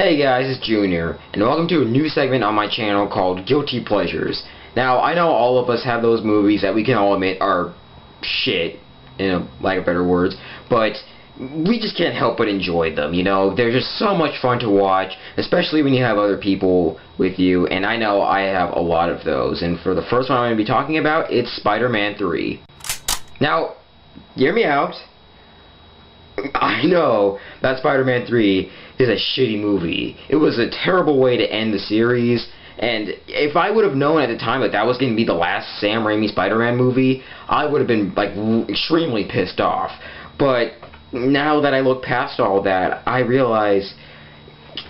Hey guys, it's Junior, and welcome to a new segment on my channel called Guilty Pleasures. Now, I know all of us have those movies that we can all admit are shit, in a lack of better words, but we just can't help but enjoy them, you know? They're just so much fun to watch, especially when you have other people with you, and I know I have a lot of those. And for the first one I'm going to be talking about, it's Spider-Man 3. Now, hear me out. I know that Spider-Man 3 is a shitty movie. It was a terrible way to end the series, and if I would have known at the time that that was going to be the last Sam Raimi Spider-Man movie, I would have been, like, extremely pissed off. But now that I look past all that, I realize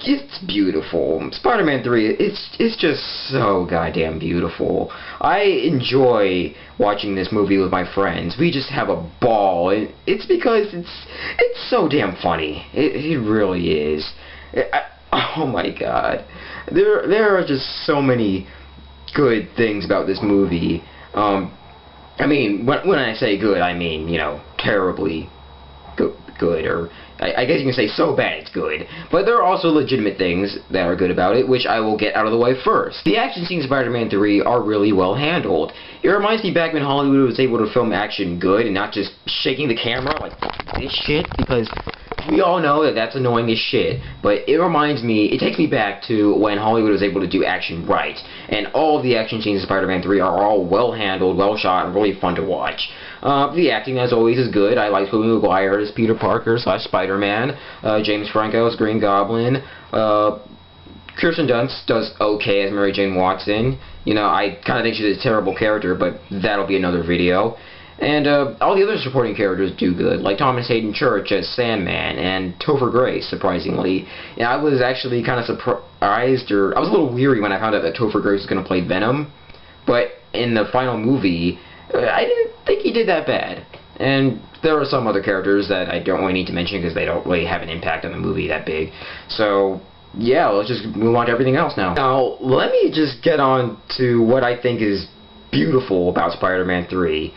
it's beautiful. Spider-Man 3, it's just so goddamn beautiful. I enjoy watching this movie with my friends. We just have a ball, and it's because it's so damn funny. It really is. Oh my god. There are just so many good things about this movie. I mean, when I say good, I mean, you know, terribly good, or I guess you can say so bad it's good. But there are also legitimate things that are good about it, which I will get out of the way first. The action scenes in Spider-Man 3 are really well handled. It reminds me back when Hollywood was able to film action good and not just shaking the camera like this shit, because we all know that that's annoying as shit, but it takes me back to when Hollywood was able to do action right, and all of the action scenes in Spider-Man 3 are all well handled, well shot, and really fun to watch. The acting, as always, is good. I like Tobey Maguire as Peter Parker / Spider-Man, James Franco as Green Goblin, Kirsten Dunst does okay as Mary Jane Watson. You know, I kind of think she's a terrible character, but that'll be another video. And all the other supporting characters do good, like Thomas Hayden Church as Sandman, and Topher Grace, surprisingly. And I was actually kind of surprised, or I was a little weary when I found out that Topher Grace was going to play Venom, but in the final movie, I didn't think he did that bad. And there are some other characters that I don't really need to mention because they don't really have an impact on the movie that big. So, yeah, let's just move on to everything else now. Now, let me just get on to what I think is beautiful about Spider-Man 3.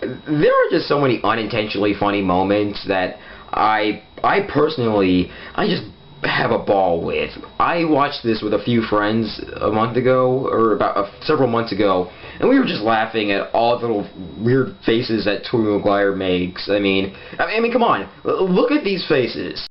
There are just so many unintentionally funny moments that I personally just have a ball with. I watched this with a few friends a month ago, or about several months ago, and we were just laughing at all the little weird faces that Tobey Maguire makes. I mean, come on, look at these faces.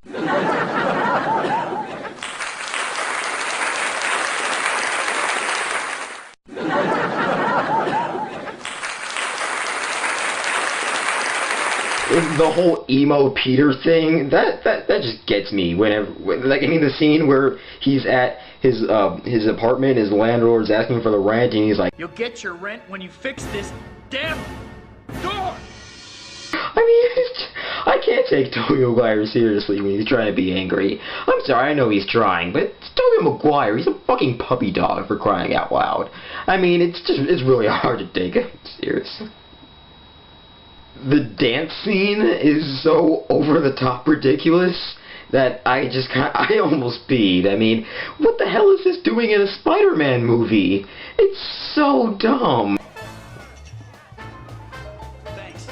The whole emo Peter thing, that just gets me the scene where he's at his apartment, his landlord's asking for the rent, and he's like, "You'll get your rent when you fix this damn door." I mean, I can't take Tobey Maguire seriously when he's trying to be angry. I'm sorry, I know he's trying, but it's Tobey Maguire. He's a fucking puppy dog, for crying out loud. I mean, it's really hard to take him seriously. The dance scene is so over-the-top ridiculous that I almost peed. I mean, what the hell is this doing in a Spider-Man movie? It's so dumb. Thanks.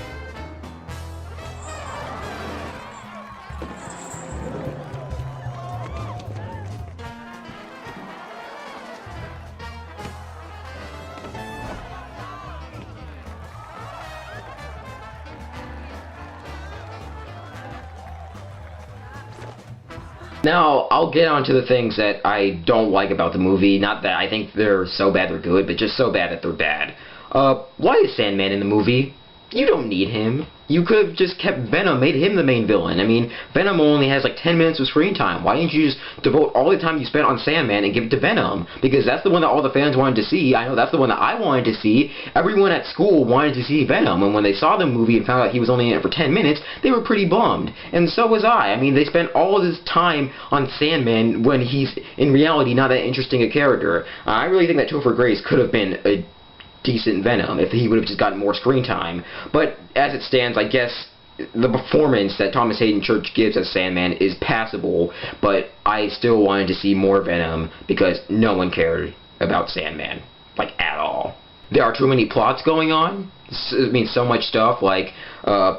Now, I'll get on to the things that I don't like about the movie. Not that I think they're so bad they're good, but just so bad that they're bad. Why is Sandman in the movie? You don't need him. You could have just kept Venom, made him the main villain. I mean, Venom only has like 10 minutes of screen time. Why didn't you just devote all the time you spent on Sandman and give it to Venom? Because that's the one that all the fans wanted to see. I know that's the one that I wanted to see. Everyone at school wanted to see Venom, and when they saw the movie and found out he was only in it for 10 minutes, they were pretty bummed. And so was I. I mean, they spent all of this time on Sandman when he's, in reality, not that interesting a character. I really think that Topher Grace could have been a decent Venom if he would have just gotten more screen time. But as it stands, I guess the performance that Thomas Hayden Church gives as Sandman is passable, but I still wanted to see more Venom because no one cared about Sandman, like, at all. there are too many plots going on. I mean, so much stuff, like,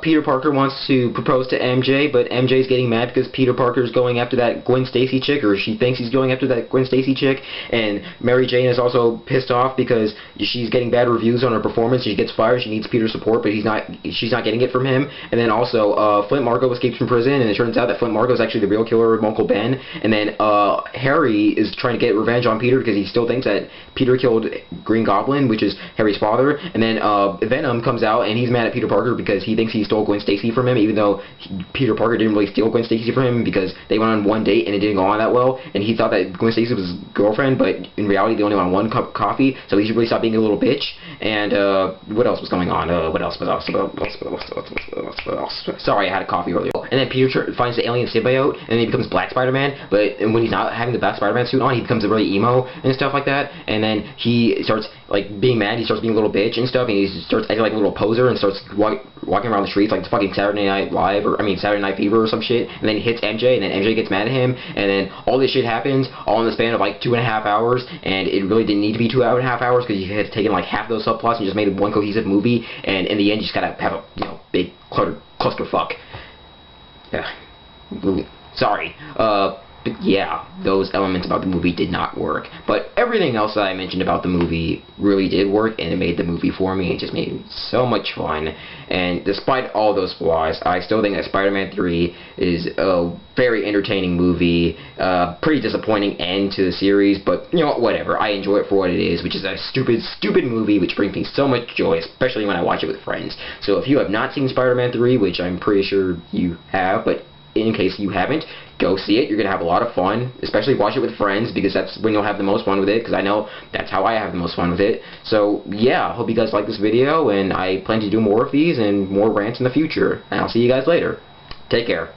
Peter Parker wants to propose to MJ, but MJ's getting mad because Peter Parker's going after that Gwen Stacy chick, or she thinks he's going after that Gwen Stacy chick, and Mary Jane is also pissed off because she's getting bad reviews on her performance. She gets fired, she needs Peter's support, but she's not getting it from him. And then also, Flint Marko escapes from prison, and it turns out that Flint Marko is actually the real killer of Uncle Ben, and then, Harry is trying to get revenge on Peter because he still thinks that Peter killed Green Goblin, which is Harry's father, and then, Venom comes out, and he's mad at Peter Parker because he thinks he stole Gwen Stacy from him, even though Peter Parker didn't really steal Gwen Stacy from him because they went on one date and it didn't go on that well, and he thought that Gwen Stacy was his girlfriend, but in reality they only went on one cup of coffee, so he should really stop being a little bitch. And what else was going on? What else? Sorry, I had a coffee earlier. And then Peter finds the alien symbiote, and then he becomes Black Spider-Man, but when he's not having the Black Spider-Man suit on, he becomes really emo and stuff like that, and then he starts, like, being mad, he starts being a little bitch and stuff, and he starts acting like a little poser and starts walking around the streets like it's fucking Saturday Night Live, or, I mean, Saturday Night Fever or some shit, and then he hits MJ, and then MJ gets mad at him, and then all this shit happens, all in the span of, like, 2.5 hours, and it really didn't need to be 2.5 hours, because you had taken, like, half those subplots and just made one cohesive movie, and in the end, you just gotta have a, you know, big clusterfuck. Yeah. Sorry. But yeah, those elements about the movie did not work. But everything else that I mentioned about the movie really did work, and it made the movie for me. It just made it so much fun. And despite all those flaws, I still think that Spider-Man 3 is a very entertaining movie. Pretty disappointing end to the series, but, you know, whatever. I enjoy it for what it is, which is a stupid movie, which brings me so much joy, especially when I watch it with friends. So if you have not seen Spider-Man 3, which I'm pretty sure you have, but in case you haven't, go see it. You're going to have a lot of fun, especially watch it with friends, because that's when you'll have the most fun with it, because I know that's how I have the most fun with it. So, yeah, hope you guys like this video, and I plan to do more of these and more rants in the future, and I'll see you guys later. Take care.